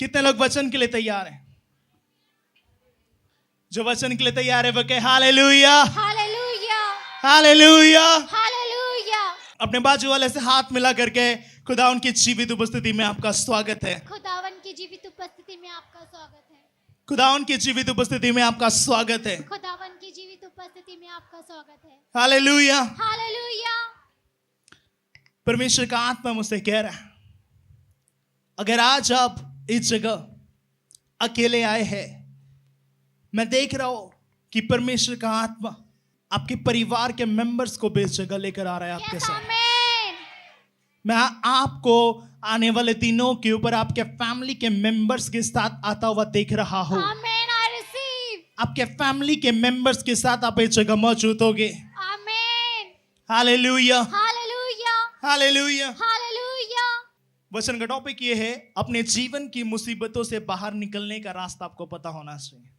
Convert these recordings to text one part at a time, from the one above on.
कितने लोग वचन के लिए तैयार हैं? जो वचन के लिए तैयार है वो कहे हालेलुया, हालेलुया, हालेलुया। हालेलुया। अपने बाजू वाले से हाथ मिला करके खुदा उनकी जीवित उपस्थिति में आपका स्वागत है। खुदावन की जीवित उपस्थिति में आपका स्वागत है। खुदा उनकी जीवित उपस्थिति में आपका स्वागत है। खुदावन की जीवित उपस्थिति में आपका स्वागत है। हालेलुया। हालेलुया। परमेश्वर का आत्मा मुझसे कह रहा है, अगर आज आप इस जगह अकेले आए हैं, मैं देख रहा हूं कि परमेश्वर का आत्मा आपके परिवार के मेंबर्स को भी इस जगह लेकर आ रहा है आपके साथ। आमीन। मैं आपको आने वाले दिनों के ऊपर आपके फैमिली के मेंबर्स के साथ आता हुआ देख रहा हूं। आमीन। I receive. आपके फैमिली के मेंबर्स के साथ आप इस जगह मौजूद होगे। आमीन। Hallelujah, hallelujah, hallelujah. हालेलुया। वचन का टॉपिक ये है, अपने जीवन की मुसीबतों से बाहर निकलने का रास्ता आपको पता होना चाहिए।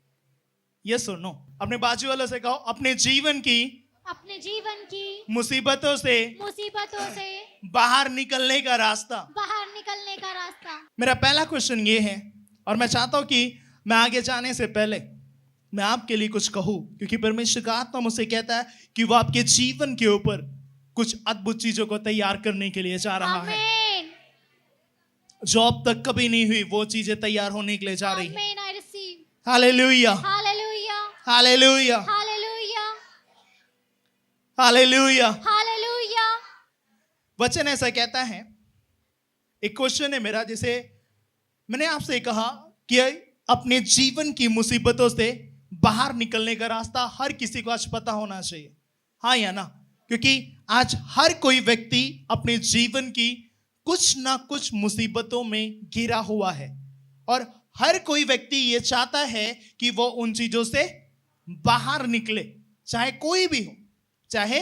यस और नो? अपने बाजू वालों से कहो, अपने जीवन की मुसीबतों से बाहर निकलने का रास्ता। मेरा पहला क्वेश्चन ये है, और मैं चाहता हूं कि मैं आगे जाने से पहले मैं आपके लिए कुछ कहूं, क्योंकि परमेश्वर का आत्मा मुझसे कहता है कि वो आपके जीवन के ऊपर कुछ अद्भुत चीजों को तैयार करने के लिए जा रहा है। आमीन। जो अब तक कभी नहीं हुई वो चीजें तैयार होने के लिए जा रही है। आमीन। I receive. Hallelujah, hallelujah, hallelujah, hallelujah, hallelujah. Hallelujah. वचन ऐसा कहता है, एक क्वेश्चन है मेरा, जिसे मैंने आपसे कहा कि अपने जीवन की मुसीबतों से बाहर निकलने का रास्ता हर किसी को आज पता होना चाहिए। हाँ या ना? क्योंकि आज हर कोई व्यक्ति अपने जीवन की कुछ ना कुछ मुसीबतों में घिरा हुआ है, और हर कोई व्यक्ति ये चाहता है कि वो उन चीजों से बाहर निकले, चाहे कोई भी हो, चाहे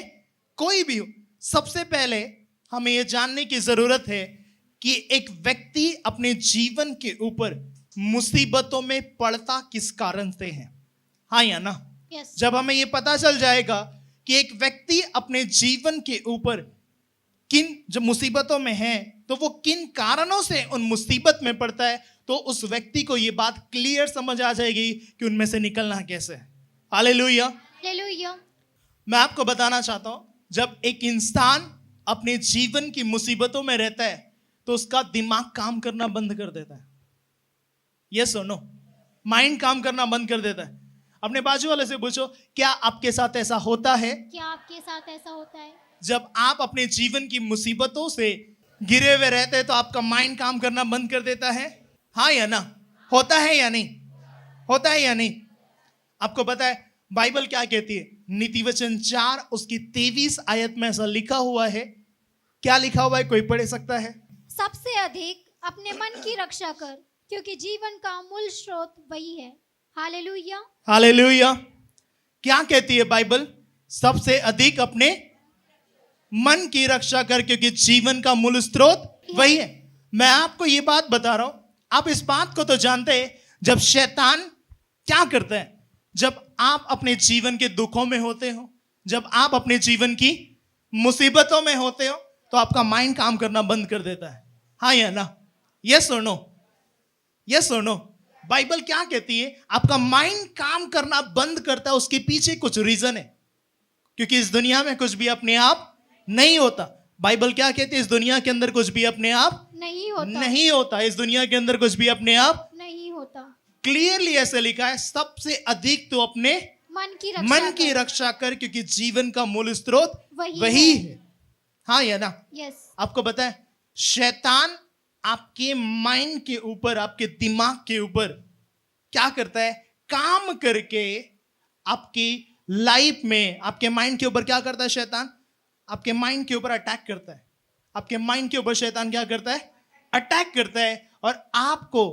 कोई भी हो। सबसे पहले हमें यह जानने की जरूरत है कि एक व्यक्ति अपने जीवन के ऊपर मुसीबतों में पड़ता किस कारण से है। हाँ या ना? Yes. जब हमें यह पता चल जाएगा कि एक व्यक्ति अपने जीवन के ऊपर किन जब मुसीबतों में है, तो वो किन कारणों से उन मुसीबत में पड़ता है, तो उस व्यक्ति को ये बात क्लियर समझ आ जाएगी कि उनमें से निकलना कैसे है। हालेलुया। हालेलुया। मैं आपको बताना चाहता हूं, जब एक इंसान अपने जीवन की मुसीबतों में रहता है तो उसका दिमाग काम करना बंद कर देता है। यस और नो? माइंड काम करना बंद कर देता है। अपने बाजू वाले से पूछो, क्या आपके साथ ऐसा होता है? क्या आपके साथ ऐसा होता है? जब आप अपने जीवन की मुसीबतों से घिरे हुए रहते हैं तो आपका माइंड काम करना बंद कर देता है। हाँ या ना? होता है या नहीं? होता है या नहीं? आपको पता है बाइबल क्या कहती है? नीति वचन 4 उसकी 23 आयत में ऐसा लिखा हुआ है। क्या लिखा हुआ है? कोई पढ़ सकता है? सबसे अधिक अपने मन की रक्षा कर, क्योंकि जीवन का मूल स्रोत वही है। हालेलुया। हालेलुया। क्या कहती है बाइबल? सबसे अधिक अपने मन की रक्षा कर, क्योंकि जीवन का मूल स्रोत वही है। मैं आपको ये बात बता रहा हूं, आप इस बात को तो जानते हैं, जब शैतान क्या करता है, जब आप अपने जीवन के दुखों में होते हो, जब आप अपने जीवन की मुसीबतों में होते हो, तो आपका माइंड काम करना बंद कर देता है। हाँ या ना? यस और नो? यस और नो? बाइबल क्या कहती है? आपका माइंड काम करना बंद करता है, उसके पीछे कुछ रीजन है, क्योंकि इस दुनिया में कुछ भी अपने आप नहीं होता। बाइबल क्या कहती है? इस दुनिया के अंदर कुछ भी अपने आप नहीं होता। नहीं होता। इस दुनिया के अंदर कुछ भी अपने आप नहीं होता। क्लियरली ऐसे लिखा है, सबसे अधिक तो अपने मन की रक्षा कर, क्योंकि जीवन का मूल स्रोत वही है। हाँ या ना? यस। आपको पता है शैतान आपके माइंड के ऊपर, आपके दिमाग के ऊपर क्या करता है? काम करके आपकी लाइफ में, आपके माइंड के ऊपर क्या करता है शैतान? आपके माइंड के ऊपर अटैक करता है। आपके माइंड के ऊपर शैतान क्या करता है? अटैक करता है। और आपको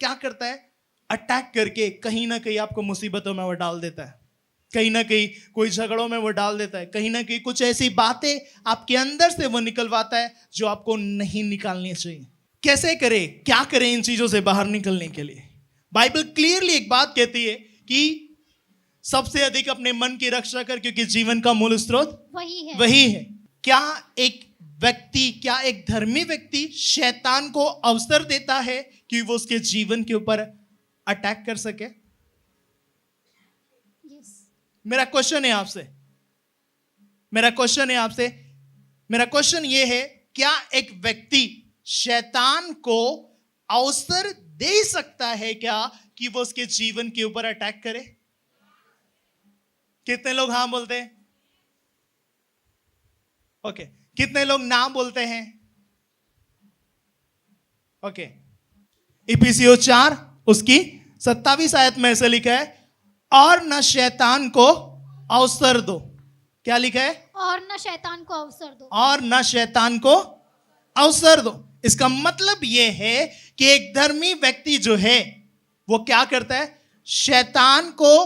क्या करता है? अटैक करके कहीं ना कहीं आपको मुसीबतों में वो डाल देता है, कहीं ना कहीं कोई झगड़ों में वो डाल देता है, कहीं ना कहीं कुछ ऐसी बातें आपके अंदर से वो निकलवाता है जो आपको नहीं निकालनी चाहिए। कैसे करें, क्या करें इन चीजों से बाहर निकलने के लिए? बाइबल क्लियरली एक बात कहती है कि सबसे अधिक अपने मन की रक्षा कर, क्योंकि जीवन का मूल स्रोत वही है। वही है। क्या एक व्यक्ति, क्या एक धर्मी व्यक्ति शैतान को अवसर देता है कि वो उसके जीवन के ऊपर अटैक कर सके? यस। मेरा क्वेश्चन है आपसे, मेरा क्वेश्चन ये है, क्या एक व्यक्ति शैतान को अवसर दे सकता है क्या कि वो उसके जीवन के ऊपर अटैक करे? कितने लोग हाँ बोलते हैं? ओके, कितने लोग ना बोलते हैं? ओके, इफिसियों 4 उसकी 27 आयत में ऐसे लिखा है, और न शैतान को अवसर दो। क्या लिखा है? और न शैतान को अवसर दो। और न शैतान को अवसर दो। इसका मतलब यह है कि एक धर्मी व्यक्ति जो है वो क्या करता है? शैतान को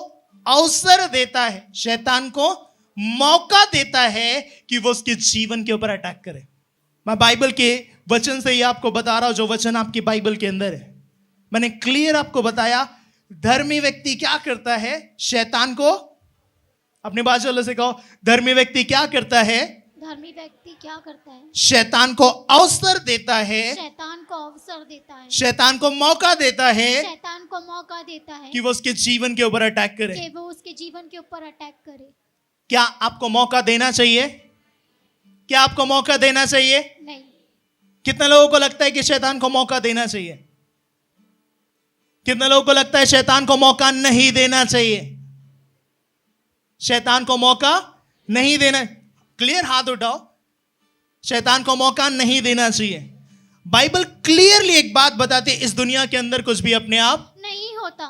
अवसर देता है, शैतान को मौका देता है कि वो उसके जीवन के ऊपर अटैक करे। मैं बाइबल के वचन से ही आपको बता रहा हूं, जो वचन आपकी बाइबल के अंदर है। मैंने क्लियर आपको बताया, धर्मी व्यक्ति क्या करता है? शैतान को, अपने बाजू वाले से कहो, धर्मी व्यक्ति क्या करता है? धर्मी व्यक्ति क्या करता है? शैतान को अवसर देता है, शैतान को अवसर देता है, शैतान को मौका देता है शैतान को मौका देता है कि वो उसके जीवन के ऊपर अटैक करे। कि वो उसके जीवन के ऊपर अटैक करे। क्या आपको मौका देना चाहिए? क्या आपको मौका देना चाहिए? नहीं। कितने लोगों को लगता है कि शैतान को मौका देना चाहिए? कितने लोगों को लगता है शैतान को मौका नहीं देना चाहिए? शैतान को मौका नहीं देना, क्लियर हाथ उठाओ। शैतान को मौका नहीं देना चाहिए। बाइबल क्लियरली एक बात बताती है, इस दुनिया के अंदर कुछ भी अपने आप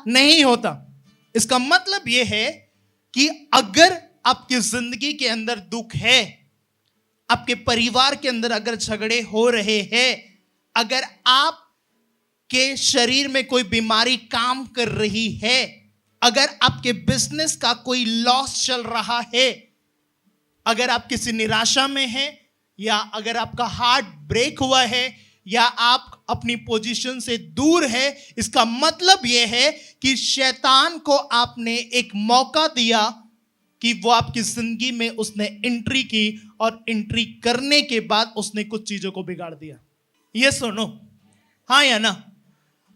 नहीं होता। इसका मतलब यह है कि अगर आपकी जिंदगी के अंदर दुख है, आपके परिवार के अंदर अगर झगड़े हो रहे हैं, अगर आप के शरीर में कोई बीमारी काम कर रही है, अगर आपके बिजनेस का कोई लॉस चल रहा है, अगर आप किसी निराशा में हैं, या अगर आपका हार्ट ब्रेक हुआ है, या आप अपनी पोजीशन से दूर है, इसका मतलब यह है कि शैतान को आपने एक मौका दिया कि वो आपकी जिंदगी में उसने एंट्री की, और एंट्री करने के बाद उसने कुछ चीजों को बिगाड़ दिया। ये सुनो, हाँ या ना?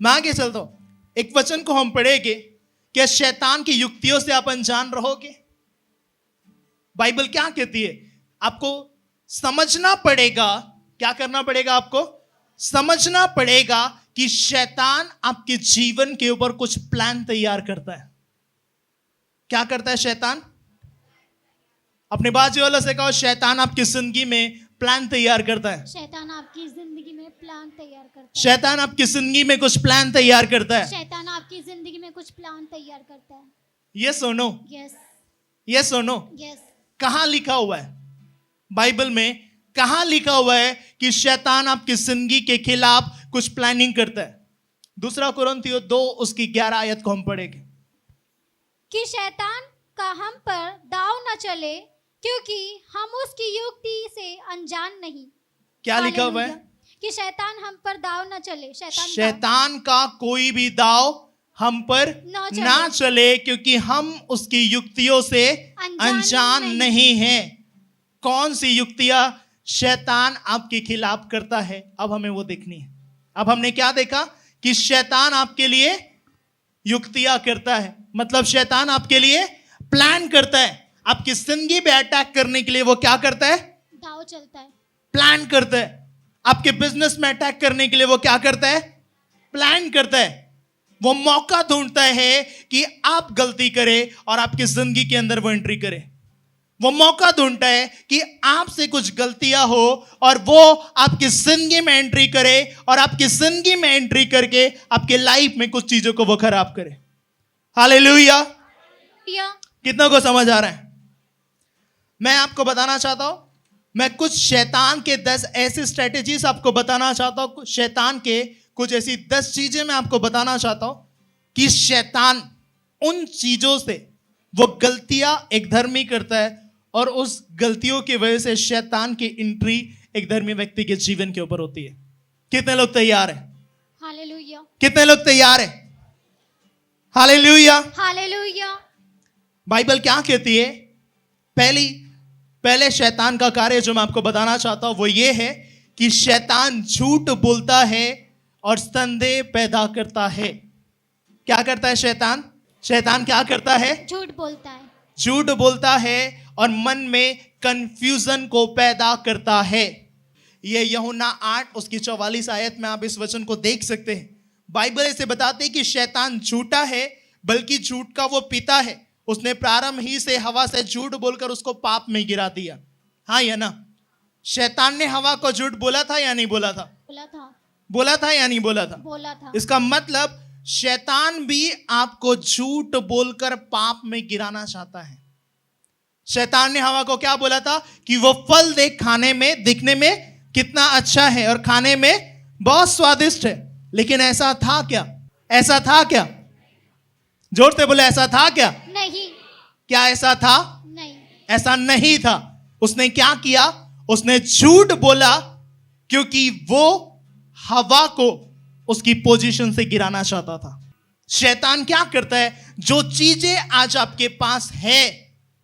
मैं आगे चलता हूं। एक वचन को हम पढ़ेंगे, क्या शैतान की युक्तियों से आप अनजान रहोगे? बाइबल क्या कहती है? आपको समझना पड़ेगा। क्या करना पड़ेगा? आपको समझना पड़ेगा कि शैतान आपके जीवन के ऊपर कुछ प्लान तैयार करता है। क्या करता है शैतान? अपने बाजू वालों से कहो, शैतान आपकी जिंदगी में प्लान तैयार करता है। शैतान आपकी जिंदगी में प्लान तैयार करता है। शैतान आपकी जिंदगी में कुछ प्लान तैयार करता है। शैतान आपकी जिंदगी में कुछ प्लान तैयार करता है। ये सुनो, यस, ये सुनो, यस। कहां लिखा हुआ है बाइबल में? कहां लिखा हुआ है कि शैतान आपकी जिंदगी के खिलाफ कुछ प्लानिंग करता है? दूसरा कुरिन्थियों 2 उसकी 11 आयत को हम पढ़ेंगे। कि शैतान का हम पर दाव न चले, क्योंकि हम उसकी युक्ति से अनजान नहीं। क्या लिखा हुआ है? कि शैतान हम पर दाव न चले। शैतान का कोई भी दाव हम पर ना चले, क्योंकि हम उसकी युक्तियों से अनजान नहीं हैं। कौन सी युक्तियां शैतान आपके खिलाफ करता है, अब हमें वो देखनी है। अब हमने क्या देखा कि शैतान आपके लिए युक्तियां करता है, मतलब शैतान आपके लिए प्लान करता है। आपकी जिंदगी पे अटैक करने के लिए वो क्या करता है? दाव चलता है, प्लान करता है। आपके बिजनेस में अटैक करने के लिए वो क्या करता है? प्लान करता है। वो मौका ढूंढता है कि आप गलती करें और आपकी जिंदगी के अंदर वो एंट्री करे। वो मौका ढूंढता है कि आपसे कुछ गलतियां हो और वो आपकी जिंदगी में एंट्री करे, और आपकी जिंदगी में एंट्री करके आपके लाइफ में कुछ चीजों को वो खराब करे। हालेलुया। कितना को समझ आ रहा है? मैं आपको बताना चाहता हूं, मैं कुछ शैतान के 10 ऐसे स्ट्रेटेजीज आपको बताना चाहता हूं। शैतान के कुछ ऐसी 10 चीजें मैं आपको बताना चाहता हूं कि शैतान उन चीजों से वो गलतियां एक धर्मी करता है, और उस गलतियों की वजह से शैतान की एंट्री एक धर्मी व्यक्ति के जीवन के ऊपर होती है। कितने लोग तैयार हैं? हालेलुया। कितने लोग तैयार हैं? Hallelujah, hallelujah. बाइबल क्या कहती है? पहले शैतान का कार्य जो मैं आपको बताना चाहता हूं वो ये है कि शैतान झूठ बोलता है और संदेह पैदा करता है। क्या करता है शैतान? शैतान क्या करता है? झूठ बोलता है। झूठ बोलता है और मन में कंफ्यूजन को पैदा करता है। ये यूहन्ना 8 उसकी 44 आयत में आप इस वचन को देख सकते हैं। बाइबल इसे बताते हैं कि शैतान झूठा है, बल्कि झूठ का वो पिता है। उसने प्रारंभ ही से हवा से झूठ बोलकर उसको पाप में गिरा दिया। हाँ या ना? शैतान ने हवा को झूठ बोला था या नहीं बोला था? बोला था। बोला था या नहीं बोला था? बोला था। इसका मतलब शैतान भी आपको झूठ बोलकर पाप में गिराना चाहता है। शैतान ने हवा को क्या बोला था कि वो फल देख, खाने में दिखने में कितना अच्छा है और खाने में बहुत स्वादिष्ट है, लेकिन ऐसा था क्या? ऐसा था क्या? जोर से बोले, ऐसा था क्या? नहीं। क्या ऐसा था? नहीं। ऐसा नहीं था। उसने क्या किया? उसने झूठ बोला क्योंकि वो हवा को उसकी पोजीशन से गिराना चाहता था। शैतान क्या करता है? जो चीजें आज आपके पास है,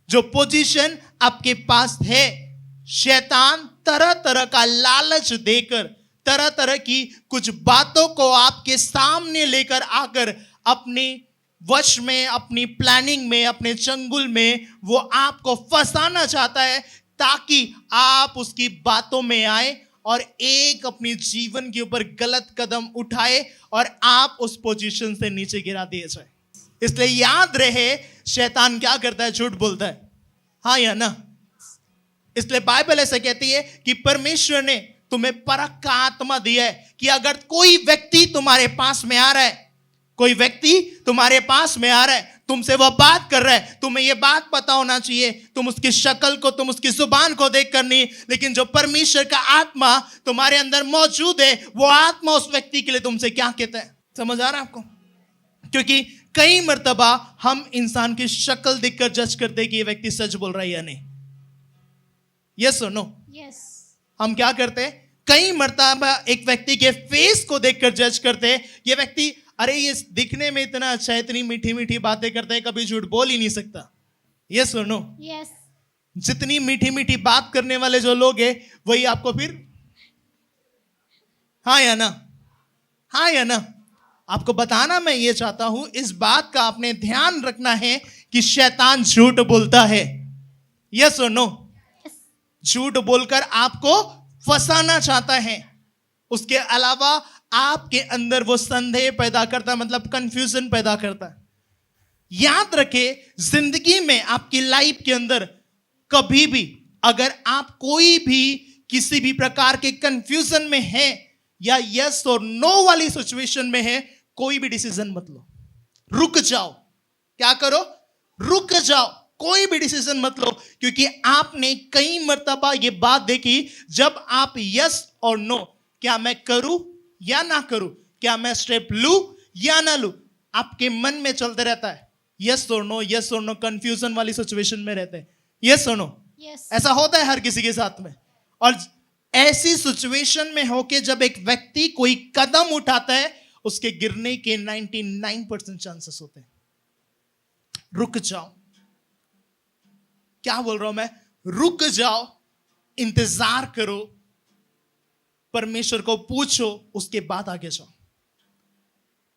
जो पोजीशन आपके पास है, शैतान तरह तरह का लालच देकर, तरह तरह की कुछ बातों को आपके सामने लेकर आकर अपने वश में, अपनी प्लानिंग में, अपने चंगुल में वो आपको फंसाना चाहता है, ताकि आप उसकी बातों में आए और एक अपनी जीवन के ऊपर गलत कदम उठाए और आप उस पोजीशन से नीचे गिरा दिए जाए। इसलिए याद रहे, शैतान क्या करता है? झूठ बोलता है। हाँ या ना? इसलिए बाइबल ऐसा कहती है कि परमेश्वर ने तुम्हें परख का आत्मा दिया है कि अगर कोई व्यक्ति तुम्हारे पास में आ रहा है, कोई व्यक्ति तुम्हारे पास में आ रहा है, तुमसे वह बात कर रहा है, तुम्हें यह बात पता होना चाहिए, तुम उसकी शक्ल को, तुम उसकी जुबान को देख कर नहीं, लेकिन जो परमेश्वर का आत्मा तुम्हारे अंदर मौजूद है, वो आत्मा उस व्यक्ति के लिए तुमसे क्या कहता है। समझ आ रहा है आपको? क्योंकि कई मर्तबा हम इंसान की शक्ल देखकर जज करते हैं कि ये व्यक्ति सच बोल रहा है या नहीं। यस और नो? यस। हम क्या करते हैं? कई मर्तबा एक व्यक्ति के फेस को देखकर जज करते हैं, ये व्यक्ति, अरे ये दिखने में इतना अच्छा है, इतनी मीठी मीठी बातें करता है, कभी झूठ बोल ही नहीं सकता। यस और नो? यस। जितनी मीठी मीठी बात करने वाले जो लोग हैं, वही आपको फिर हाँ या ना? हाँ या ना? आपको बताना मैं ये चाहता हूं, इस बात का आपने ध्यान रखना है कि शैतान झूठ बोलता है। यस और नो? झूठ बोलकर आपको फंसाना चाहता है। उसके अलावा आपके अंदर वो संदेह पैदा करता है, मतलब कंफ्यूजन पैदा करता है। याद रखे, जिंदगी में, आपकी लाइफ के अंदर कभी भी अगर आप कोई भी किसी भी प्रकार के कंफ्यूजन में है या यस और नो वाली सिचुएशन में है, कोई भी डिसीजन मत लो, रुक जाओ। क्या करो? रुक जाओ, कोई भी डिसीजन मत लो, क्योंकि आपने कई मर्तबा ये बात देखी, जब आप यस और नो, क्या मैं करूं या ना करूं, क्या मैं स्टेप लूं या ना लूं, आपके मन में चलते रहता है। यस और नो, यस और नो, कंफ्यूजन वाली सिचुएशन में रहते हैं। यस और नो? यस। ऐसा होता है हर किसी के साथ में। और ऐसी सिचुएशन में होके जब एक व्यक्ति कोई कदम उठाता है, उसके गिरने के 99% चांसेस होते हैं। रुक जाओ। क्या बोल रहा हूं मैं? रुक जाओ, इंतजार करो, परमेश्वर को पूछो, उसके बाद आगे जाओ।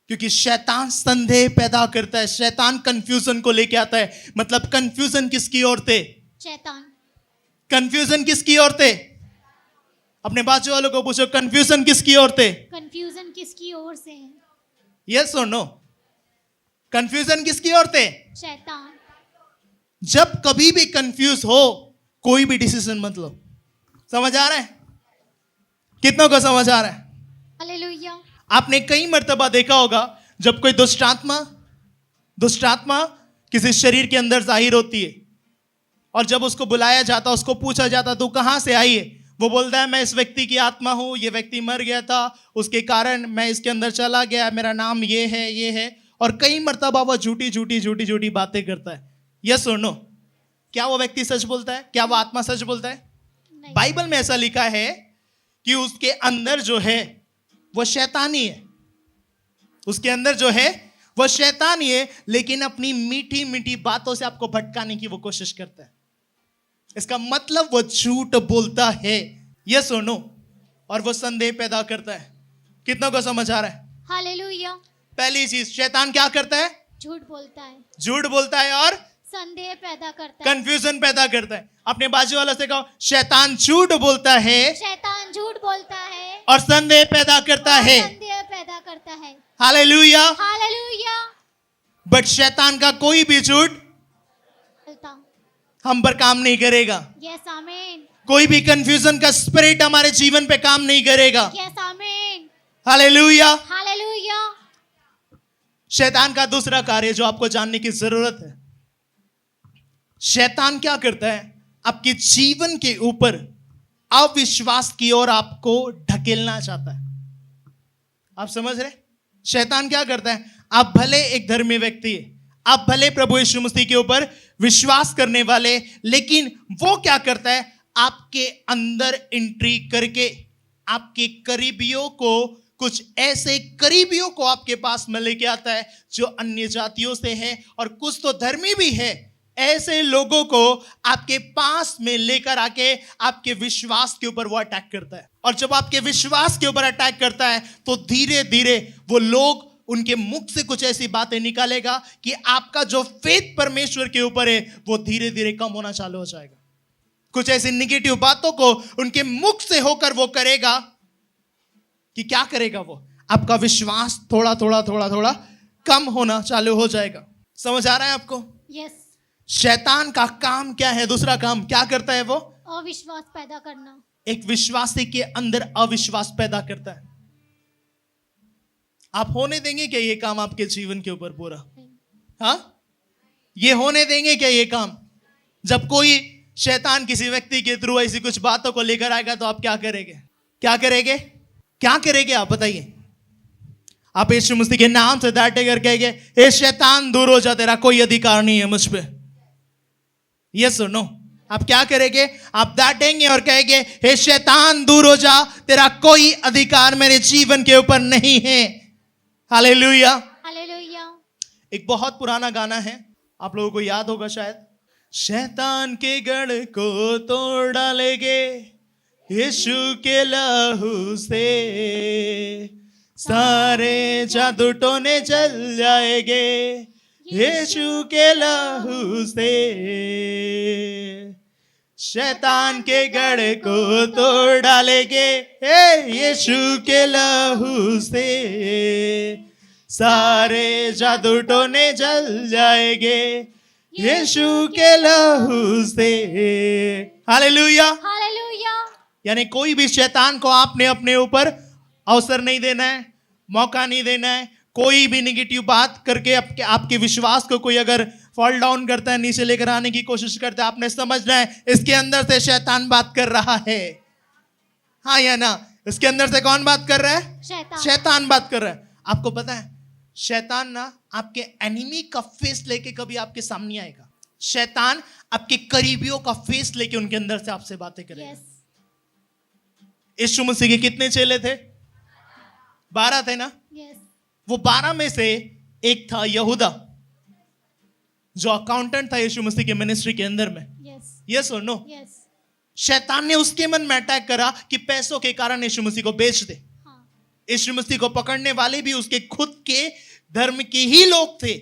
क्योंकि शैतान संदेह पैदा करता है, शैतान कंफ्यूजन को लेके आता है। मतलब कंफ्यूजन किसकी ओर थे? शैतान। कंफ्यूजन किसकी ओर थे? अपने बाजू वालों को पूछो, कंफ्यूजन किसकी ओर थे? कंफ्यूजन किसकी ओर से है? यस और नो? कंफ्यूजन किसकी ओर थे? शैतान। जब कभी भी कंफ्यूज हो, कोई भी डिसीजन मत लो। समझ आ रहा है? कितनों को समझ आ रहा है? हालेलुया। आपने कई मर्तबा देखा होगा, जब कोई दुष्टात्मा किसी शरीर के अंदर जाहिर होती है, और जब उसको बुलाया जाता, उसको पूछा जाता, तू कहां से आई है, वो बोलता है, मैं इस व्यक्ति की आत्मा हूं, ये व्यक्ति मर गया था, उसके कारण मैं इसके अंदर चला गया, मेरा नाम ये है। और कई मर्तबा वो झूठी बातें करता है। यस और नो? क्या वो व्यक्ति सच बोलता है? क्या वो आत्मा सच बोलता है? नहीं। बाइबल में ऐसा लिखा है कि उसके अंदर जो है वो शैतानी है। उसके अंदर जो है वो शैतानी है, लेकिन अपनी मीठी मीठी बातों से आपको भटकाने की वो कोशिश करता है। इसका मतलब वो झूठ बोलता है, यस और नो, और वो संदेह पैदा करता है। कितनों को समझ आ रहा है? हालेलुया। पहली चीज, शैतान क्या करता है? झूठ बोलता है, झूठ बोलता है और संदेह पैदा करता है। कंफ्यूजन पैदा करता है। अपने बाजू वाला से कहो, शैतान झूठ बोलता है शैतान झूठ बोलता है और संदेह पैदा करता और है। संदेह पैदा करता है। हालेलुया। हालेलुया। बट शैतान का कोई भी झूठ बोलता। हम पर काम नहीं करेगा। यस आमीन। कोई भी कंफ्यूजन का स्पिरिट हमारे जीवन पे काम नहीं करेगा। यस आमीन। हालेलुया। हालेलुया। शैतान का दूसरा कार्य जो आपको जानने की जरूरत है, शैतान क्या करता है? आपके जीवन के ऊपर अविश्वास की ओर आपको ढकेलना चाहता है। आप समझ रहे? शैतान क्या करता है? आप भले एक धर्मी व्यक्ति है, आप भले प्रभु यीशु मसीह के ऊपर विश्वास करने वाले, लेकिन वो क्या करता है? आपके अंदर एंट्री करके आपके करीबियों को, कुछ ऐसे करीबियों को आपके पास में लेके आता है जो अन्य जातियों से है और कुछ तो धर्मी भी है। ऐसे लोगों को आपके पास में लेकर आके आपके विश्वास के ऊपर वो अटैक करता है। और जब आपके विश्वास के ऊपर अटैक करता है तो धीरे धीरे वो लोग, उनके मुख से कुछ ऐसी बातें निकालेगा कि आपका जो फेथ परमेश्वर के ऊपर है वो धीरे धीरे कम होना चालू हो जाएगा। कुछ ऐसी निगेटिव बातों को उनके मुख से होकर वो करेगा कि क्या करेगा? वो आपका विश्वास थोड़ा थोड़ा थोड़ा थोड़ा कम होना चालू हो जाएगा। समझ आ रहा है आपको? यस। शैतान का काम क्या है? दूसरा काम क्या करता है? वो अविश्वास पैदा करना। एक विश्वासी के अंदर अविश्वास पैदा करता है। आप होने देंगे क्या ये काम आपके जीवन के ऊपर पूरा? हाँ, ये होने देंगे क्या ये काम? जब कोई शैतान किसी व्यक्ति के थ्रू ऐसी कुछ बातों को लेकर आएगा तो आप क्या करेंगे? क्या करेंगे? क्या करेंगे आप बताइए? आप यीशु मसीह के नाम से डांटे कर कहेंगे, हे शैतान दूर हो जा, तेरा कोई अधिकार नहीं है मुझ पे। यस और नो? आप क्या करेंगे? आप डांटेंगे और कहेंगे, हे शैतान दूर हो जा, तेरा कोई अधिकार मेरे जीवन के ऊपर नहीं है। हालेलुया। हालेलुया। एक बहुत पुराना गाना है, आप लोगों को याद होगा शायद। शैतान के गढ़ को तोड़ डालेंगे यीशु के लहू से, सारे जादू टोने जल जाएंगे यीशु के लहू से। शैतान के गढ़ को तोड़ डालेंगे यीशु के लहू से, सारे जादू टोने जल जाएंगे यीशु के लहू से। हालेलुया। हालेलुया। यानी कोई भी शैतान को आपने अपने ऊपर अवसर नहीं देना है, मौका नहीं देना है। कोई भी नेगेटिव बात करके आपके विश्वास को कोई अगर फॉल डाउन करता है, नीचे लेकर आने की कोशिश करता है, आपने समझना है इसके अंदर से शैतान बात कर रहा है। हाँ या ना? इसके अंदर से कौन बात कर रहा है? शैतान। शैतान बात कर रहा है। आपको पता है शैतान ना आपके एनिमी का फेस लेके कभी आपके सामने आएगा। शैतान आपके करीबियों का फेस लेके उनके अंदर से आपसे बातें करेगा। यस। यीशु मसीह के कितने चेले थे? 12 थे ना? यस। वो 12 में से एक था यहूदा, जो अकाउंटेंट था यीशु मसीह के मिनिस्ट्री के अंदर में। यस। यस और नो? यस। शैतान ने उसके मन में अटैक करा कि पैसों के कारण यीशु मसीह को बेच दे। हाँ। यीशु मसीह को पकड़ने वाले भी उसके खुद के धर्म के ही लोग थे।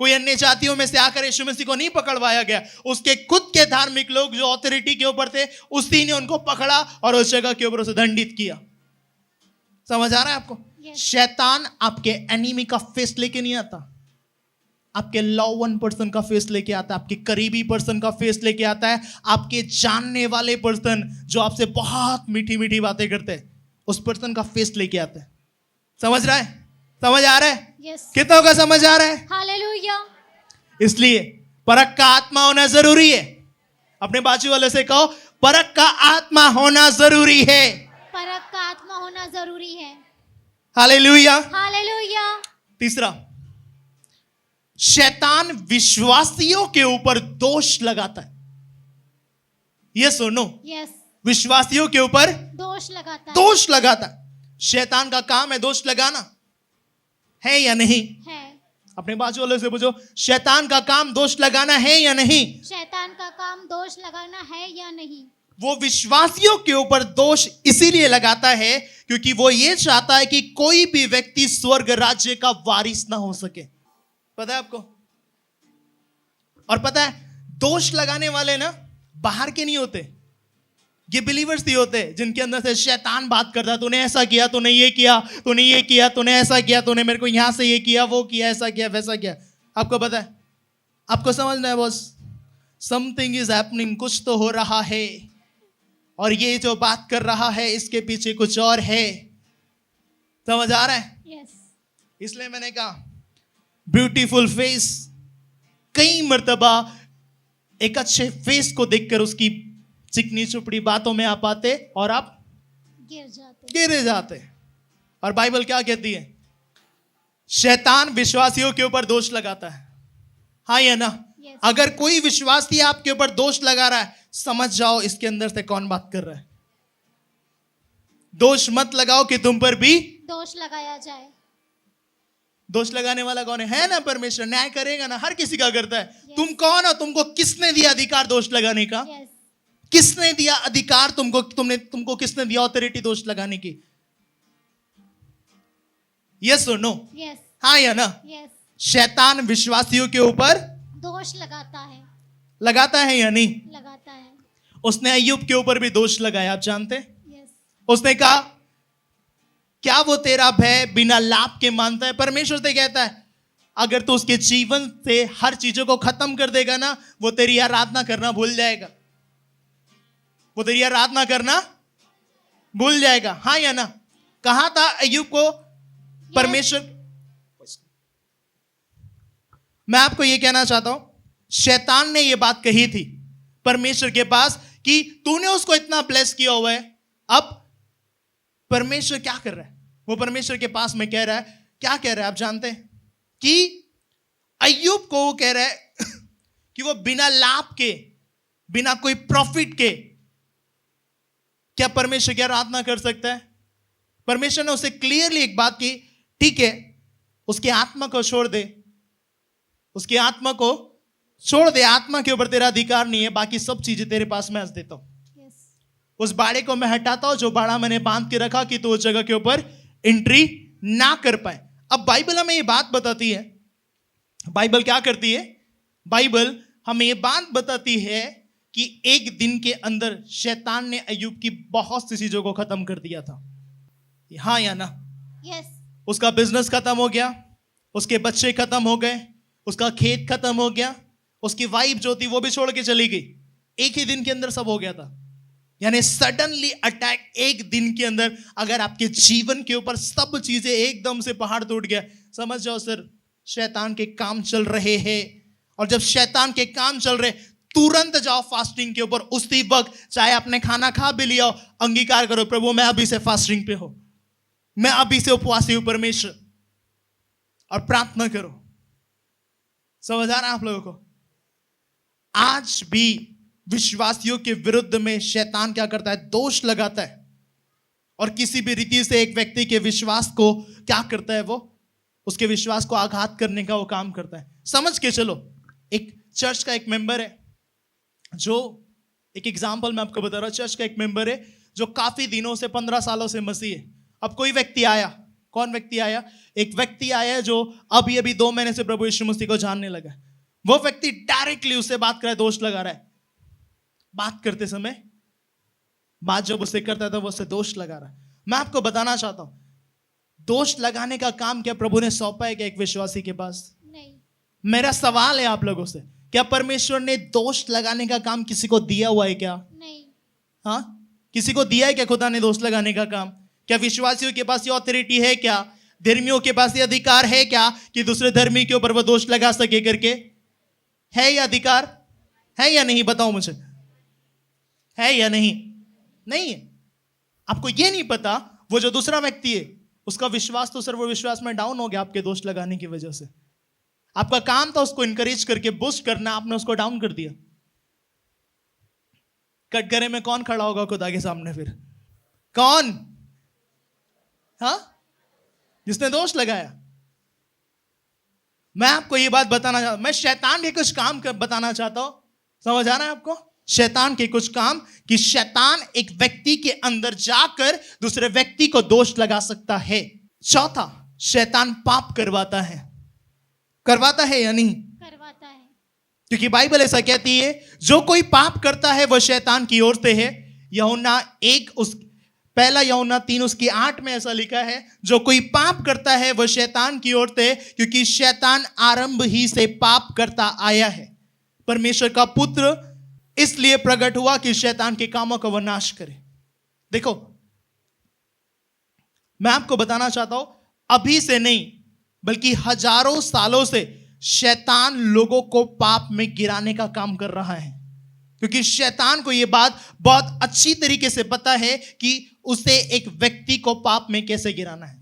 कोई अन्य जातियों में से आकर यीशु मसीह को नहीं पकड़वाया गया। उसके खुद के धार्मिक लोग जो अथॉरिटी के ऊपर थे, उसी ने उनको पकड़ा और उस जगह के ऊपर उसे दंडित किया। समझ आ रहा है आपको? Yes. शैतान आपके एनिमी का फेस लेके नहीं आता, आपके लव वन पर्सन का फेस लेके आता है, आपके करीबी पर्सन का फेस लेके आता है, आपके जानने वाले पर्सन जो आपसे बहुत मीठी मीठी बातें करते हैं, उस पर्सन का फेस लेके आता है। समझ रहा है? समझ आ रहा है? यस। कितनों का समझ आ रहा है? हालेलुया। इसलिए परख का आत्मा होना जरूरी है। अपने बाजू वाले से कहो, परख का आत्मा होना जरूरी है। परख का आत्मा होना जरूरी है। हालेलुया। हालेलुया। तीसरा, शैतान विश्वासियों के ऊपर दोष लगाता है। यस और नो? यस। विश्वासियों के ऊपर दोष लगाता है। दोष लगाता है। शैतान का काम है दोष लगाना, है या नहीं? है। अपने बाजू वाले से पूछो, शैतान का काम दोष लगाना है या नहीं? शैतान का काम दोष लगाना है या नहीं? वो विश्वासियों के ऊपर दोष इसीलिए लगाता है क्योंकि वो ये चाहता है कि कोई भी व्यक्ति स्वर्ग राज्य का वारिस ना हो सके। पता है आपको? और पता है दोष लगाने वाले ना बाहर के नहीं होते, ये बिलीवर्स ही होते हैं जिनके अंदर से शैतान बात करता है, तूने ऐसा किया, तूने ये किया, तूने ये किया, तूने ऐसा किया, तूने मेरे को यहां से ये किया, वो किया, ऐसा किया, वैसा किया। आपको पता है, आपको समझना है बॉस, समथिंग इज हैपनिंग, कुछ तो हो रहा है और ये जो बात कर रहा है इसके पीछे कुछ और है। समझ आ रहा है? यस। इसलिए मैंने कहा ब्यूटीफुल फेस, कई मर्तबा एक अच्छे फेस को देखकर उसकी चिकनी चुपड़ी बातों में आप आते और आप गिर जाते। और बाइबल क्या कहती है? शैतान विश्वासियों के ऊपर दोष लगाता है, हाँ या ना? Yes. अगर कोई विश्वासी आपके ऊपर दोष लगा रहा है, समझ जाओ इसके अंदर से कौन बात कर रहा है। दोष मत लगाओ कि तुम पर भी दोष लगाया जाए। दोष लगाने वाला कौन है ना? परमेश्वर न्याय करेगा ना, हर किसी का करता है। Yes. तुम कौन हो? तुमको किसने दिया अधिकार दोष लगाने का? यस। किसने दिया अधिकार तुमको किसने दिया ऑथोरिटी दोष लगाने की? यस और नो? यस। हाँ या ना? यस। शैतान विश्वासियों के ऊपर दोष लगाता है या नहीं? लगाता है। उसने अय्यूब के ऊपर भी दोष लगाया, आप जानते हैं? यस। उसने कहा क्या वो तेरा भय बिना लाभ के मानता है? परमेश्वर से कहता है अगर तू उसके जीवन से हर चीजों को खत्म कर देगा ना, वो तेरी आराधना करना भूल जाएगा, वो तेरी आराधना करना भूल जाएगा। हाँ या ना? कहा था अय्यूब को परमेश्वर। मैं आपको यह कहना चाहता हूं, शैतान ने यह बात कही थी परमेश्वर के पास कि तूने उसको इतना ब्लेस किया हुआ है। अब परमेश्वर क्या कर रहा है? वो परमेश्वर के पास में कह रहा है, क्या कह रहा है आप जानते हैं? कि अय्यूब को वो कह रहा है कि वो बिना लाभ के, बिना कोई प्रॉफिट के क्या परमेश्वर की आराधना कर सकता है? परमेश्वर ने उसे क्लियरली एक बात की, ठीक है उसकी आत्मा को छोड़ दे, उसकी आत्मा को छोड़ दे, आत्मा के ऊपर तेरा अधिकार नहीं है, बाकी सब चीजें तेरे पास मैं देता हूं। यस। उस बाड़े को मैं हटाता हूं जो बाड़ा मैंने बांध के रखा कि तो उस जगह के ऊपर एंट्री ना कर पाए। अब बाइबल हमें ये बात बताती है, बाइबल क्या करती है? बाइबल हमें ये बात बताती है कि एक दिन के अंदर शैतान ने अय्यूब की बहुत सी चीजों को खत्म कर दिया था। हाँ या ना? यस। उसका बिजनेस खत्म हो गया, उसके बच्चे खत्म हो गए, उसका खेत खत्म हो गया, उसकी वाइफ जो थी वो भी छोड़ के चली गई। एक ही दिन के अंदर सब हो गया था। यानी सडनली अटैक, एक दिन के अंदर अगर आपके जीवन के ऊपर सब चीजें एकदम से पहाड़ टूट गया, समझ जाओ सर शैतान के काम चल रहे हैं। और जब शैतान के काम चल रहे, तुरंत जाओ फास्टिंग के ऊपर, उसी वक्त चाहे आपने खाना खा भी लिया हो, अंगीकार करो प्रभु मैं अभी से फास्टिंग पे हो, मैं अभी से उपवासी हूं परमेश्वर, और प्रार्थना करो। समझ आ रहा है आप लोगों को? आज भी विश्वासियों के विरुद्ध में शैतान क्या करता है? दोष लगाता है, और किसी भी रीति से एक व्यक्ति के विश्वास को क्या करता है? वो उसके विश्वास को आघात करने का वो काम करता है। समझ के चलो, एक चर्च का एक मेंबर है, जो एक एग्जाम्पल मैं आपको बता रहा हूं, चर्च का एक मेंबर है जो काफी दिनों से 15 सालों से मसीह है। अब कोई व्यक्ति आया, कौन व्यक्ति आया? एक व्यक्ति आया जो अभी अभी 2 महीने से प्रभु यीशु मसीह को जानने लगा। वो व्यक्ति डायरेक्टली उससे बात कर रहा है, दोष लगा रहा है। बात करते समय, बात जब उससे करता था वो उससे दोष लगा रहा है। मैं आपको बताना चाहता हूं, दोष लगाने का काम क्या प्रभु ने सौंपा है क्या एक विश्वासी के पास? नहीं। मेरा सवाल है आप लोगों से, क्या परमेश्वर ने दोष लगाने का काम किसी को दिया हुआ है क्या? नहीं। हाँ, किसी को दिया है क्या खुदा ने दोष लगाने का काम? क्या विश्वासियों के पास ये ऑथोरिटी है क्या? धर्मियों के पास ये अधिकार है क्या कि दूसरे धर्मी के ऊपर वो दोष लगा सके करके? है ये अधिकार? है या नहीं? बताओ मुझे, है या नहीं? नहीं है। आपको ये नहीं पता वो जो दूसरा व्यक्ति है उसका विश्वास तो सर वो विश्वास में डाउन हो गया आपके दोष लगाने की वजह से। आपका काम था उसको इंकरेज करके बूस्ट करना, आपने उसको डाउन कर दिया। कटघरे में कौन खड़ा होगा खुदा के सामने फिर? कौन? हाँ, जिसने दोष लगाया। मैं आपको ये बात बताना चाहता हूं, मैं शैतान के कुछ काम बताना चाहता हूं। समझ आ रहा है आपको? शैतान के कुछ काम कि शैतान एक व्यक्ति के अंदर जाकर दूसरे व्यक्ति को दोष लगा सकता है। चौथा, शैतान पाप करवाता है या नहीं? करवाता है। क्योंकि बाइबल ऐसा कहती है, जो कोई पाप करता है वह शैतान की ओर से है। यूहन्ना 3:8 में ऐसा लिखा है, जो कोई पाप करता है वह शैतान की ओर से, क्योंकि शैतान आरंभ ही से पाप करता आया है। परमेश्वर का पुत्र इसलिए प्रकट हुआ कि शैतान के कामों का वह नाश करे। देखो, मैं आपको बताना चाहता हूं, अभी से नहीं बल्कि हजारों सालों से शैतान लोगों को पाप में गिराने का काम कर रहा है। क्योंकि शैतान को यह बात बहुत अच्छी तरीके से पता है कि उसे एक व्यक्ति को पाप में कैसे गिराना है।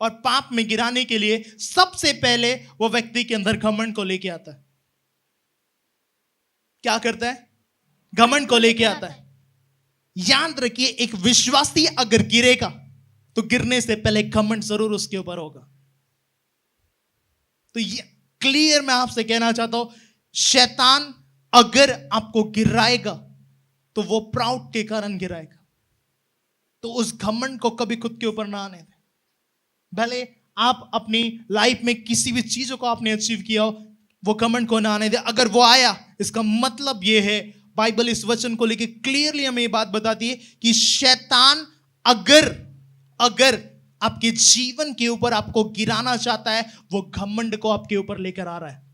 और पाप में गिराने के लिए सबसे पहले वो व्यक्ति के अंदर घमंड को लेके आता है। क्या करता है? घमंड को लेके आता है। याद रखिए, एक विश्वासी अगर गिरेगा तो गिरने से पहले घमंड जरूर उसके ऊपर होगा। तो ये क्लियर मैं आपसे कहना चाहता हूं, शैतान अगर आपको गिराएगा तो वो प्राउड के कारण गिराएगा। तो उस घमंड को कभी खुद के ऊपर ना आने दे। भले आप अपनी लाइफ में किसी भी चीजों को आपने अचीव किया हो, वो घमंड को ना आने दे। अगर वो आया, इसका मतलब ये है, बाइबल इस वचन को लेकर क्लियरली हमें ये बात बताती है कि शैतान अगर आपके जीवन के ऊपर आपको गिराना चाहता है, वो घमंड को आपके ऊपर लेकर आ रहा है।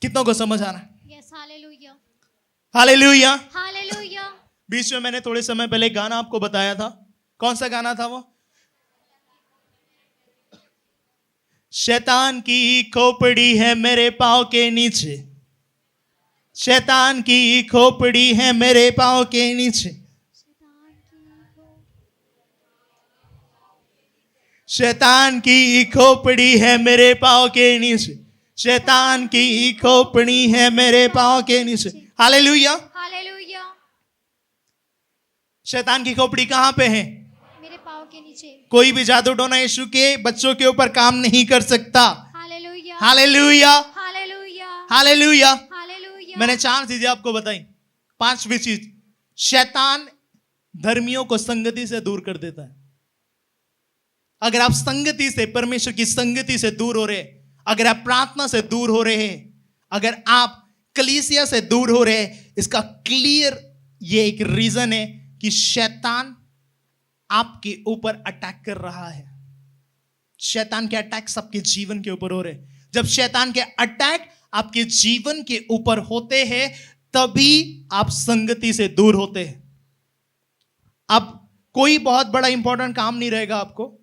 कितनों को समझ आ रहा है? Yes, hallelujah, hallelujah. हालेलुया। बीच में मैंने थोड़े समय पहले गाना आपको बताया था। कौन सा गाना था वो? शैतान की खोपड़ी है मेरे पांव के नीचे, शैतान की खोपड़ी है मेरे पांव के नीचे, शैतान की खोपड़ी है मेरे पांव के नीचे, शैतान की खोपड़ी है मेरे पांव के नीचे। Hallelujah, hallelujah. शैतान की खोपड़ी कहां पे है? मेरे पाँव के नीचे। कोई भी जादू टोना यीशु के बच्चों के ऊपर काम नहीं कर सकता। Hallelujah, hallelujah, hallelujah, hallelujah. Hallelujah. मैंने 4 चीजें आपको बताई। 5वीं चीज, शैतान धर्मियों को संगति से दूर कर देता है। अगर आप संगति से, परमेश्वर की संगति से दूर हो रहे, अगर आप प्रार्थना से दूर हो रहे हैं, अगर आप कलीसिया से दूर हो रहे हैं, इसका क्लियर ये एक रीजन है कि शैतान आपके ऊपर अटैक कर रहा है। शैतान के अटैक्स आपके जीवन के ऊपर हो रहे हैं। जब शैतान के अटैक आपके जीवन के ऊपर होते हैं, तभी आप संगति से दूर होते हैं। अब कोई बहुत बड़ा इंपॉर्टेंट काम नहीं रहेगा आपको,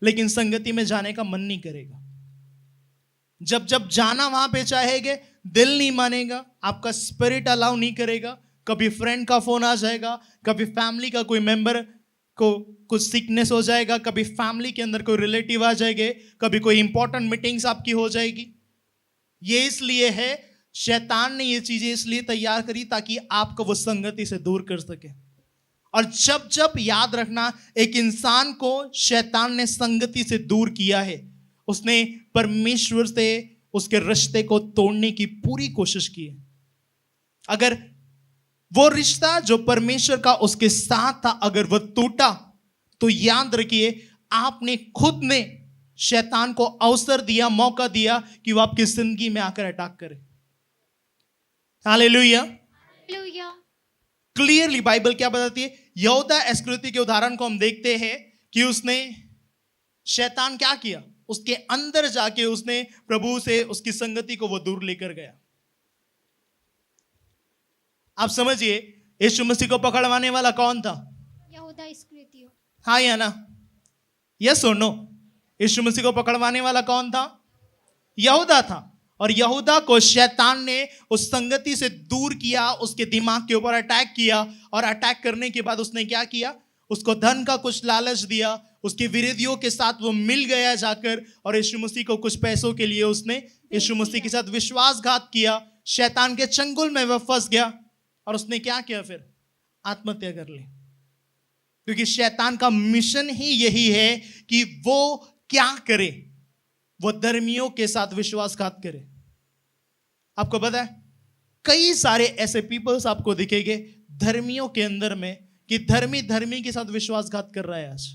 लेकिन संगति में जाने का मन नहीं करेगा। जब जाना वहां पे चाहेंगे, दिल नहीं मानेगा, आपका स्पिरिट अलाउ नहीं करेगा। कभी फ्रेंड का फोन आ जाएगा, कभी फैमिली का कोई मेंबर को कुछ सिकनेस हो जाएगा, कभी फैमिली के अंदर कोई रिलेटिव आ जाएंगे, कभी कोई इंपॉर्टेंट मीटिंग्स आपकी हो जाएगी। ये इसलिए है, शैतान ने ये चीजें इसलिए तैयार करी ताकि आपको वो संगति से दूर कर सके। और जब याद रखना, एक इंसान को शैतान ने संगति से दूर किया है, उसने परमेश्वर से उसके रिश्ते को तोड़ने की पूरी कोशिश की है। अगर वो रिश्ता जो परमेश्वर का उसके साथ था, अगर वो टूटा, तो याद रखिए, आपने खुद ने शैतान को अवसर दिया, मौका दिया कि वो आपकी जिंदगी में आकर अटैक करे। Hallelujah, hallelujah. क्लियरली बाइबल क्या बताती है? यहूदा इस्करियोती के उदाहरण को हम देखते हैं कि उसने, शैतान क्या किया, उसके अंदर जाके उसने प्रभु से उसकी संगति को वो दूर लेकर गया। आप समझिए, यीशु मसीह को पकड़वाने वाला कौन था? यहूदा इस्करियोती। हाँ या ना? यस और नो? यीशु मसीह को पकड़वाने वाला कौन था? यहूदा था। और यहूदा को शैतान ने उस संगति से दूर किया, उसके दिमाग के ऊपर अटैक किया, और अटैक करने के बाद उसने क्या किया? उसको धन का कुछ लालच दिया, उसके विरोधियों के साथ वो मिल गया जाकर, और यीशु मसीह को कुछ पैसों के लिए उसने यीशु मसीह के साथ विश्वासघात किया। शैतान के चंगुल में वह फंस गया, और उसने क्या किया? फिर आत्महत्या कर ली। क्योंकि शैतान का मिशन ही यही है कि वो क्या करे? वो धर्मियों के साथ विश्वासघात करे। आपको पता है कई सारे ऐसे पीपल्स आपको दिखेंगे धर्मियों के अंदर में कि धर्मी धर्मी के साथ विश्वासघात कर रहा है आज,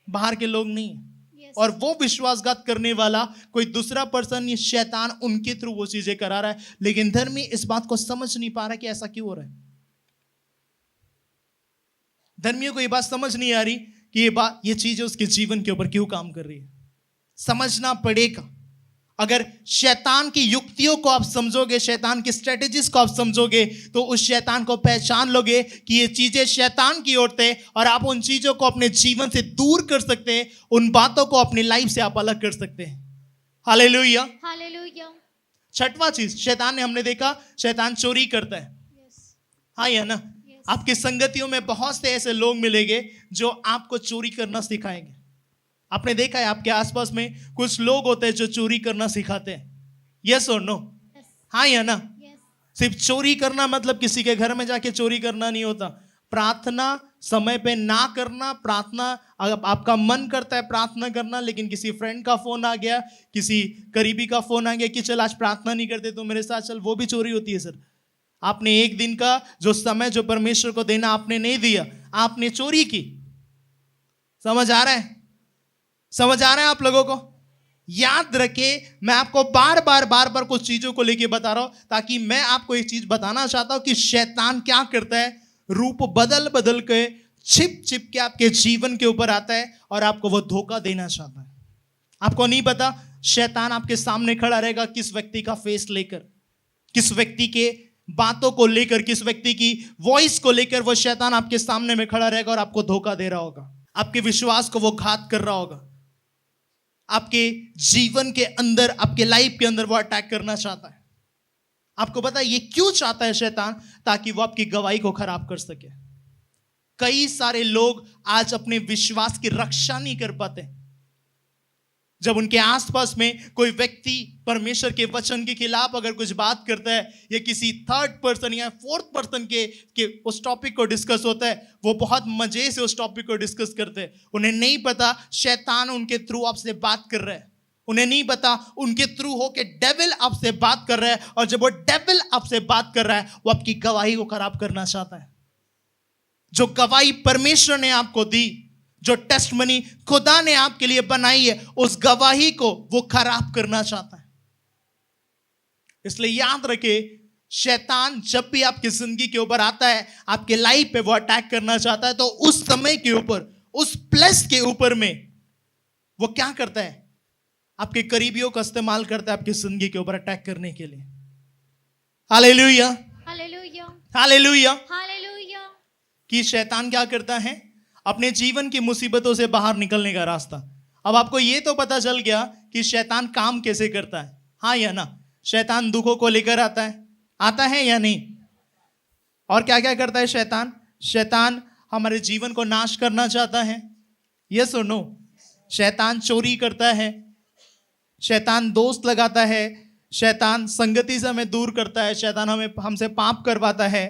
बाहर के लोग नहीं है। Yes. और वो विश्वासघात करने वाला कोई दूसरा पर्सन या शैतान उनके थ्रू वो चीजें करा रहा है, लेकिन धर्मी इस बात को समझ नहीं पा रहा कि ऐसा क्यों हो रहा है। धर्मियों को ये बात समझ नहीं आ रही कि ये चीजें उसके जीवन के ऊपर क्यों काम कर रही है। समझना पड़ेगा। अगर शैतान की युक्तियों को आप समझोगे, शैतान की स्ट्रेटेजीज को आप समझोगे, तो उस शैतान को पहचान लोगे कि ये चीजें शैतान की ओर से, और आप उन चीजों को अपने जीवन से दूर कर सकते हैं, उन बातों को अपनी लाइफ से आप अलग कर सकते हैं। हालेलुया। हालेलुया। छठवां चीज शैतान ने हमने देखा, शैतान चोरी करता है। Yes. हाँ या ना? Yes. आपकी संगतियों में बहुत से ऐसे लोग मिलेंगे जो आपको चोरी करना सिखाएंगे। आपने देखा है आपके आसपास में कुछ लोग होते हैं जो चोरी करना सिखाते हैं। यस और नो? Yes. हाँ या ना? Yes. सिर्फ चोरी करना मतलब किसी के घर में जाके चोरी करना नहीं होता। प्रार्थना समय पे ना करना, प्रार्थना अगर आपका मन करता है प्रार्थना करना, लेकिन किसी फ्रेंड का फोन आ गया, किसी करीबी का फोन आ गया कि चल आज प्रार्थना नहीं करते तो मेरे साथ चल, वो भी चोरी होती है सर। आपने एक दिन का जो समय जो परमेश्वर को देना आपने नहीं दिया, आपने चोरी की। समझ आ रहा है? समझ आ रहा है आप लोगों को? याद रखे, मैं आपको बार बार कुछ चीजों को लेके बता रहा हूं ताकि मैं आपको एक चीज बताना चाहता हूं कि शैतान क्या करता है, रूप बदल बदल के छिप के आपके जीवन के ऊपर आता है और आपको वो धोखा देना चाहता है। आपको नहीं पता शैतान आपके सामने खड़ा रहेगा किस व्यक्ति का फेस लेकर, किस व्यक्ति के बातों को लेकर, किस व्यक्ति की वॉइस को लेकर वो शैतान आपके सामने में खड़ा रहेगा और आपको धोखा दे रहा होगा, आपके विश्वास को वो घात कर रहा होगा, आपके जीवन के अंदर, आपके लाइफ के अंदर वो अटैक करना चाहता है। आपको पता है ये क्यों चाहता है शैतान? ताकि वो आपकी गवाही को खराब कर सके। कई सारे लोग आज अपने विश्वास की रक्षा नहीं कर पाते। जब उनके आसपास में कोई व्यक्ति परमेश्वर के वचन के खिलाफ अगर कुछ बात करता है या किसी थर्ड पर्सन या फोर्थ पर्सन के उस टॉपिक को डिस्कस होता है, वो बहुत मजे से उस टॉपिक को डिस्कस करते हैं। उन्हें नहीं पता शैतान उनके थ्रू आपसे बात कर रहा है। उन्हें नहीं पता उनके थ्रू हो के डेविल आपसे बात कर रहा है, और जब वो डेविल आपसे बात कर रहा है वो आपकी गवाही को खराब करना चाहता है। जो गवाही परमेश्वर ने आपको दी, जो टेस्टमनी खुदा ने आपके लिए बनाई है, उस गवाही को वो खराब करना चाहता है। इसलिए याद रखे, शैतान जब भी आपकी जिंदगी के ऊपर आता है, आपके लाइफ पे वो अटैक करना चाहता है, तो उस समय के ऊपर, उस प्लस के ऊपर में वो क्या करता है? आपके करीबियों का इस्तेमाल करता है आपकी जिंदगी के ऊपर अटैक करने के लिए। Hallelujah, hallelujah, hallelujah. हालेलुया। कि शैतान क्या करता है? अपने जीवन की मुसीबतों से बाहर निकलने का रास्ता। अब आपको यह तो पता चल गया कि शैतान काम कैसे करता है, हाँ या ना? शैतान दुखों को लेकर आता है या नहीं? और क्या क्या करता है शैतान? शैतान हमारे जीवन को नाश करना चाहता है। यस और नो? शैतान चोरी करता है, शैतान दोस्त लगाता है, शैतान संगति से हमें दूर करता है, शैतान हमसे पाप करवाता है,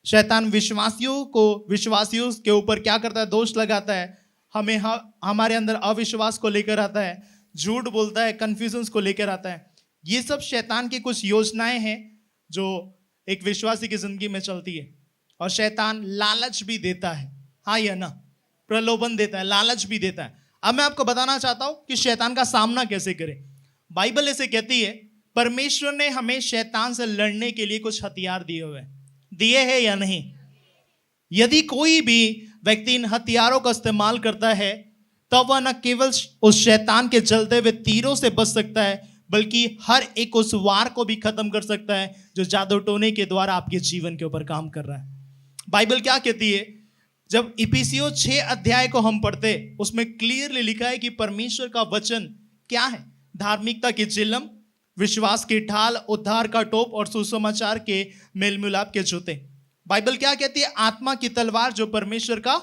शैतान विश्वासियों के ऊपर क्या करता है? दोष लगाता है, हमें हमारे अंदर अविश्वास को लेकर आता है, झूठ बोलता है, कंफ्यूजन को लेकर आता है। ये सब शैतान की कुछ योजनाएं हैं जो एक विश्वासी की जिंदगी में चलती है। और शैतान लालच भी देता है, हाँ या ना? प्रलोभन देता है, लालच भी देता है। अब मैं आपको बताना चाहता हूं कि शैतान का सामना कैसे करें। बाइबल ऐसे कहती है, परमेश्वर ने हमें शैतान से लड़ने के लिए कुछ हथियार दिए हैं या नहीं? यदि कोई भी व्यक्ति इन हथियारों का इस्तेमाल करता है, तब वह न केवल उस शैतान के जलते हुए तीरों से बच सकता है, बल्कि हर एक उस वार को भी खत्म कर सकता है जो जादू टोने के द्वारा आपके जीवन के ऊपर काम कर रहा है। बाइबल क्या कहती है? जब इफिसियों 6 अध्याय को हम पढ़ते, उसमें क्लियरली लिखा है कि परमेश्वर का वचन क्या है? धार्मिकता की चिलम, विश्वास की ढाल, उद्धार का टोप और सुसमाचार के मेल मिलाप के जूते। बाइबल क्या कहती है? आत्मा की तलवार जो परमेश्वर का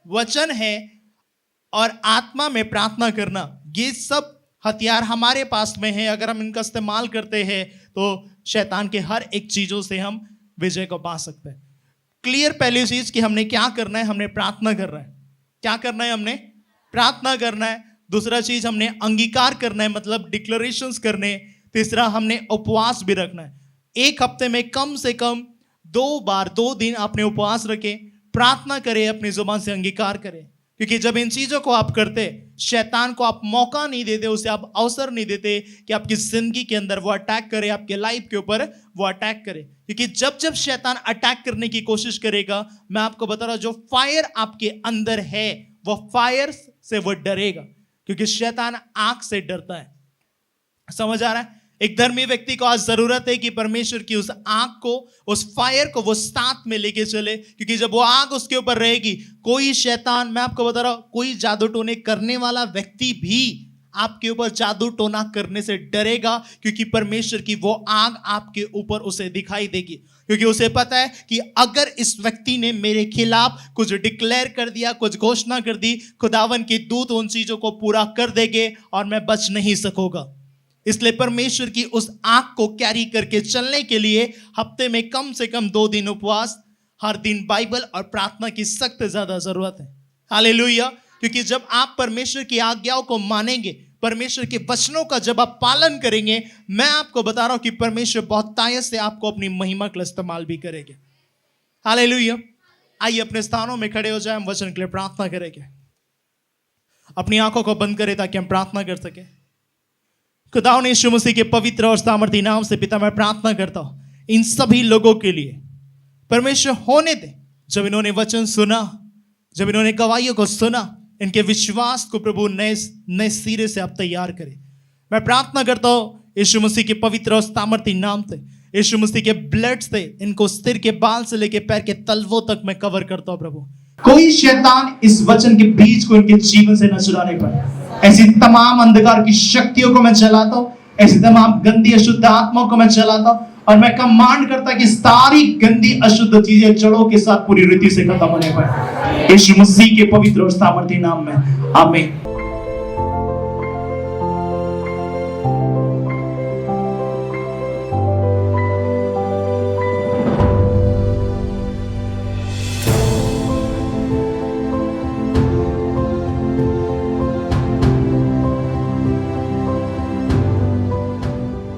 वचन है और आत्मा में प्रार्थना करना, ये सब हथियार हमारे पास में है। अगर हम इनका इस्तेमाल करते हैं तो शैतान के हर एक चीजों से हम विजय को पा सकते हैं। क्लियर पहली चीज कि हमने क्या करना है, हमने प्रार्थना करना है। क्या करना है? हमने प्रार्थना करना है। दूसरा चीज हमने अंगीकार करना है, मतलब डिक्लेरेशंस करने। तीसरा हमने उपवास भी रखना है। एक हफ्ते में कम से कम 2 बार 2 दिन अपने उपवास रखें, प्रार्थना करें, अपनी जुबान से अंगीकार करें। क्योंकि जब इन चीजों को आप करते, शैतान को आप मौका नहीं देते, उसे आप अवसर नहीं देते कि आपकी जिंदगी के अंदर वो अटैक करे, आपके लाइफ के ऊपर वो अटैक करे। क्योंकि जब जब शैतान अटैक करने की कोशिश करेगा, मैं आपको बता रहा हूं, जो फायर आपके अंदर है वो फायर से वो डरेगा, क्योंकि शैतान आग से डरता है। समझ आ रहा है? एक धर्मी व्यक्ति को आज जरूरत है कि परमेश्वर की उस आग को, उस फायर को वो साथ में लेके चले, क्योंकि जब वो आग उसके ऊपर रहेगी, कोई शैतान, मैं आपको बता रहा हूं, कोई जादू टोने करने वाला व्यक्ति भी आपके ऊपर जादू टोना करने से डरेगा, क्योंकि परमेश्वर की वो आग आपके ऊपर उसे दिखाई देगी। क्योंकि उसे पता है कि अगर इस व्यक्ति ने मेरे खिलाफ कुछ डिक्लेयर कर दिया, कुछ घोषणा कर दी, खुदावन के दूत उन चीजों को पूरा कर देंगे और मैं बच नहीं सकूंगा। इसलिए परमेश्वर की उस आग को कैरी करके चलने के लिए हफ्ते में कम से कम 2 दिन उपवास, हर दिन बाइबल और प्रार्थना की सख्त ज्यादा जरूरत है। हालेलुया। क्योंकि जब आप परमेश्वर की आज्ञाओं को मानेंगे, परमेश्वर के वचनों का जब आप पालन करेंगे, मैं आपको बता रहा हूं कि परमेश्वर बहुत तायत से आपको अपनी महिमा के लिए इस्तेमाल भी करेंगे। हालेलुया। आइए अपने स्थानों में खड़े हो जाए, हम वचन के लिए प्रार्थना करेंगे। अपनी आंखों को बंद करें ताकि हम प्रार्थना कर सके। खुदा ने यीशु मसीह के पवित्र और सामर्थी नाम से पिता, मैं प्रार्थना करता हूं इन सभी लोगों के लिए, परमेश्वर होने दे, जब इन्होंने वचन सुना, जब इन्होंने गवाहियों को सुना, इनके विश्वास को प्रभु नए सिरे से आप तैयार करें। मैं प्रार्थना करता हूं यीशु मसीह के पवित्र और सामर्थी नाम से, यीशु मसीह के ब्लड से इनको सिर के बाल से लेकर पैर के तलवों तक मैं कवर करता हूं। प्रभु, कोई शैतान इस वचन के बीज को इनके जीवन से न चुराने पाए। ऐसी तमाम अंधकार की शक्तियों को मैं चलाता हूं, ऐसी तमाम गंदी अशुद्ध आत्माओं को मैं चलाता हूं, और मैं कमांड करता कि सारी गंदी अशुद्ध चीजें जड़ों के साथ पूरी रीति से खत्म होने पाए, यीशु मसीह के पवित्र और सामर्थी नाम में, आमीन।